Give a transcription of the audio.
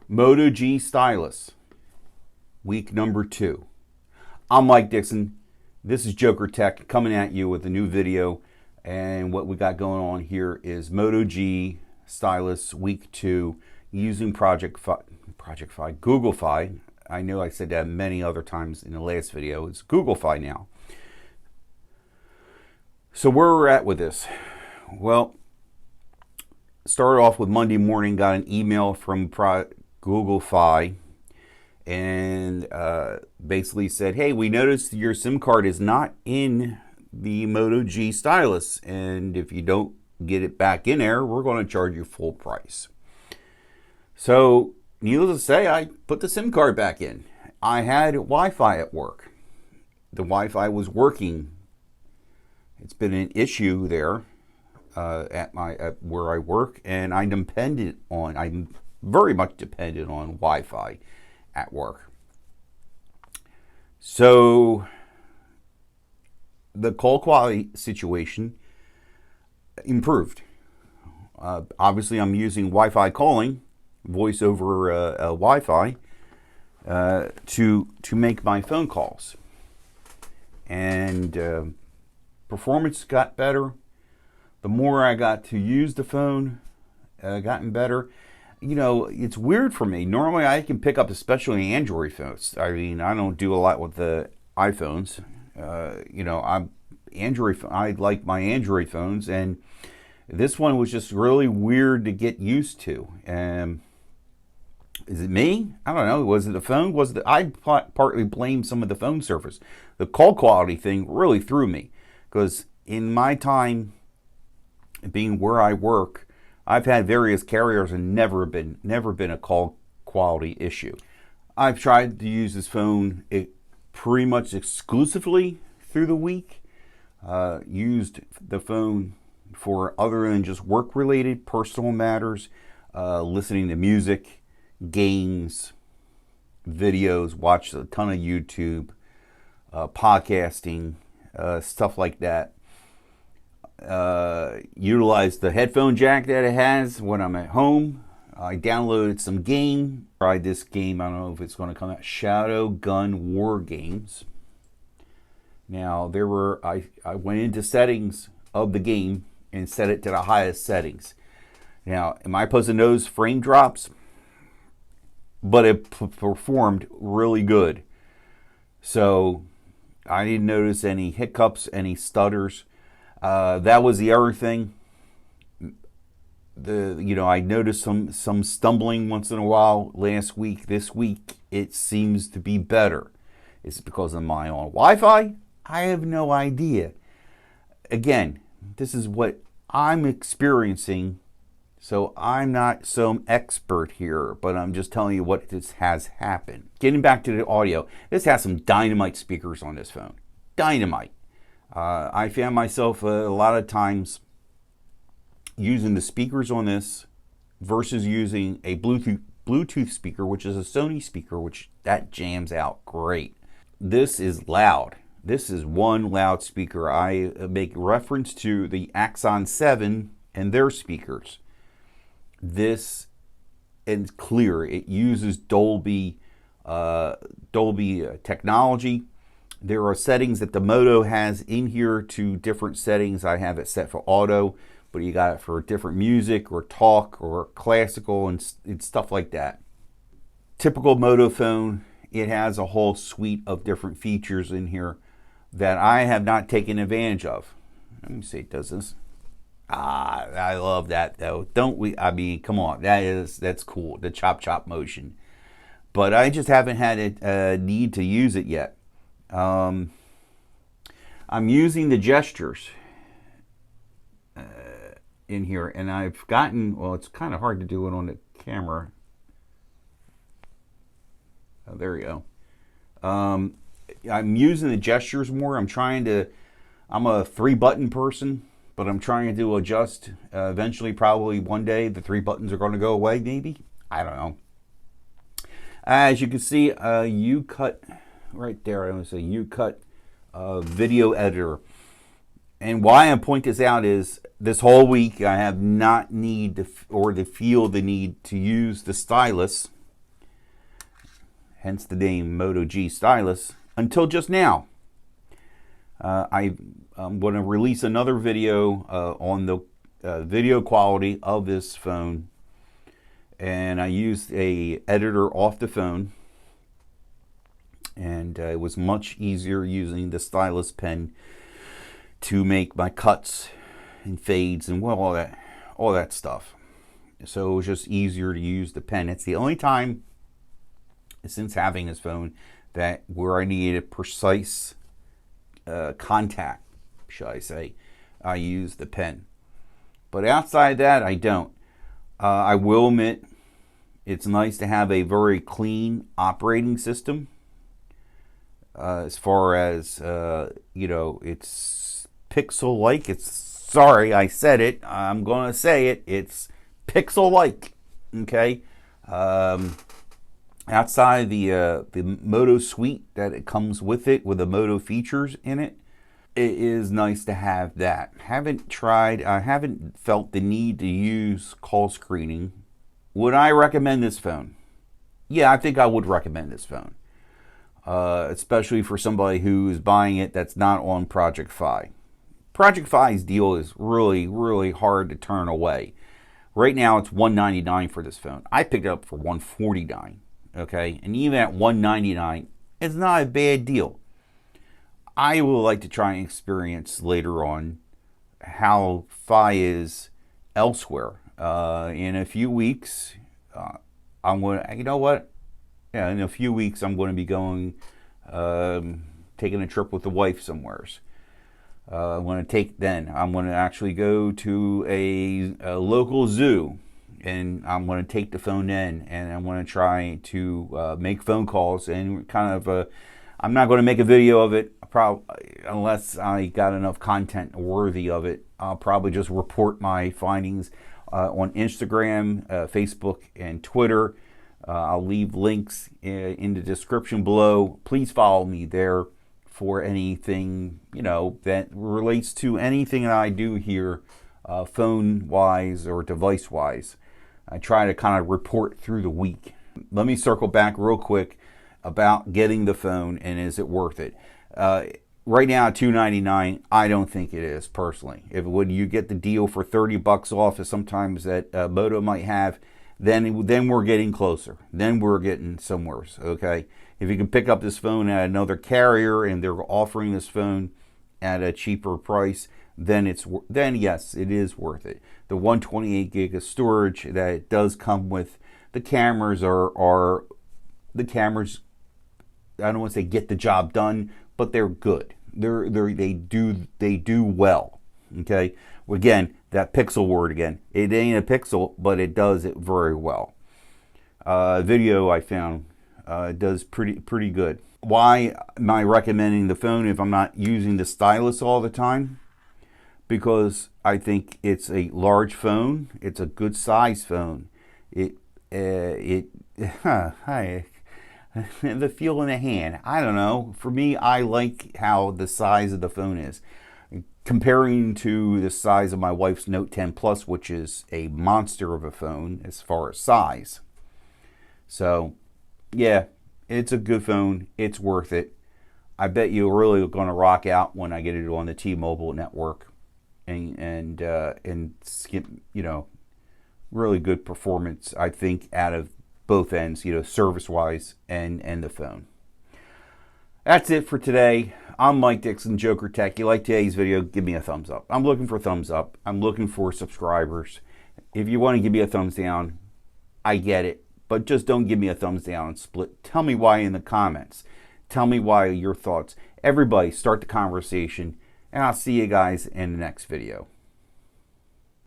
Moto G Stylus, week number 2. I'm Mike Dixon. This is Joker Tech coming at you with a new video. And what we got going on here is Moto G Stylus week 2 using Google Fi. I know I said that many other times in the last video. It's Google Fi now. So where we're at with this? Well, started off with Monday morning, got an email from Google Fi, and basically said, hey, we noticed your SIM card is not in the Moto G Stylus, and if you don't get it back in there, we're going to charge you full price. So needless to say, I put the SIM card back in. I had Wi-Fi at work. The Wi-Fi was working. It's been an issue there at where I work, and I'm very much dependent on Wi-Fi at work. So the call quality situation improved. Obviously, I'm using Wi-Fi calling, voice over Wi-Fi, to make my phone calls, and performance got better. The more I got to use the phone, gotten better. You know, it's weird for me. Normally, I can pick up, especially Android phones. I mean, I don't do a lot with the iPhones. You know, I like my Android phones, and this one was just really weird to get used to. Is it me? I don't know. Was it the phone? I partly blame some of the phone service. The call quality thing really threw me, because in my time being where I work, I've had various carriers and never been a call quality issue. I've tried to use this phone pretty much exclusively through the week. Used the phone for other than just work-related personal matters, listening to music, games, videos, watched a ton of YouTube, podcasting, stuff like that. Utilize the headphone jack that it has when I'm at home. I downloaded some game. Tried this game. I don't know if it's going to come out. Shadow Gun War Games. Now I went into settings of the game and set it to the highest settings. Now, am I supposed to notice frame drops? But it performed really good. So I didn't notice any hiccups, any stutters. That was the other thing. I noticed some stumbling once in a while last week. This week it seems to be better. Is it because of my own Wi-Fi? I have no idea. Again, this is what I'm experiencing, so I'm not some expert here, but I'm just telling you what this has happened. Getting back to the audio, this has some dynamite speakers on this phone. Dynamite. I found myself a lot of times using the speakers on this versus using a Bluetooth speaker, which is a Sony speaker, which that jams out great. This is loud. This is one loud speaker. I make reference to the Axon 7 and their speakers. This is clear. It uses Dolby technology. There are settings that the Moto has in here to different settings. I have it set for auto, but you got it for different music or talk or classical and stuff like that. Typical Moto phone, it has a whole suite of different features in here that I have not taken advantage of. Let me see, it does this. I love that though. Don't we? I mean, come on, that's cool. The chop motion, but I just haven't had a need to use it yet. I'm using the gestures in here, and I've gotten, well, it's kind of hard to do it on the camera. Oh, there you go. I'm using the gestures more. I'm a 3-button person, but I'm trying to adjust. Eventually, probably one day, the 3 buttons are going to go away, maybe. I don't know. As you can see, U-Cut right there. I'm going to say U-Cut video editor. And why I point this out is this whole week I have not feel the need to use the stylus hence the name Moto G Stylus, until just now. I'm going to release another video on the video quality of this phone, and I used a editor off the phone, and it was much easier using the stylus pen to make my cuts and fades and all that stuff. So it was just easier to use the pen. It's the only time since having this phone that where I needed a precise contact, shall I say, I use the pen. But outside that, I don't. I will admit, it's nice to have a very clean operating system. As far as, it's pixel-like. Sorry, I said it. I'm going to say it. It's pixel-like. Okay? Outside the Moto suite that it comes with it, with the Moto features in it, it is nice to have that. I haven't felt the need to use call screening. Would I recommend this phone? Yeah, I think I would recommend this phone. Especially for somebody who is buying it that's not on Project Fi. Project Fi's deal is really, really hard to turn away. Right now it's $199 for this phone. I picked it up for $149. Okay, and even at $199, it's not a bad deal. I would like to try and experience later on how Fi is elsewhere. In a few weeks, I'm going to, you know what? Yeah, in a few weeks, I'm going to be going, taking a trip with the wife somewheres. I'm going to actually go to a local zoo, and I'm going to take the phone in, and I'm going to try to make phone calls and kind of, I'm not going to make a video of it, unless I got enough content worthy of it. I'll probably just report my findings on Instagram, Facebook, and Twitter. I'll leave links in the description below. Please follow me there for anything, that relates to anything that I do here, phone-wise or device-wise. I try to kind of report through the week. Let me circle back real quick about getting the phone and is it worth it. Right now at $299, I don't think it is personally. When you get the deal for $30 off, as sometimes that Moto might have, then we're getting closer. Then we're getting somewhere. Okay, if you can pick up this phone at another carrier and they're offering this phone at a cheaper price, then yes, it is worth it. The 128 gig of storage that it does come with, the cameras are the cameras. I don't want to say get the job done, but they're good. They do well. Okay. Again, that pixel word again. It ain't a pixel, but it does it very well. Video I found does pretty good. Why am I recommending the phone if I'm not using the stylus all the time? Because I think it's a large phone. It's a good size phone. The feel in the hand. I don't know. For me, I like how the size of the phone is. Comparing to the size of my wife's Note 10 Plus, which is a monster of a phone as far as size. So, yeah, it's a good phone. It's worth it. I bet you're really going to rock out when I get it on the T-Mobile network and skip, really good performance, I think, out of both ends, service-wise and the phone. That's it for today. I'm Mike Dixon, Joker Tech. You like today's video, give me a thumbs up. I'm looking for thumbs up. I'm looking for subscribers. If you want to give me a thumbs down, I get it. But just don't give me a thumbs down and split. Tell me why in the comments. Tell me why your thoughts. Everybody start the conversation. And I'll see you guys in the next video.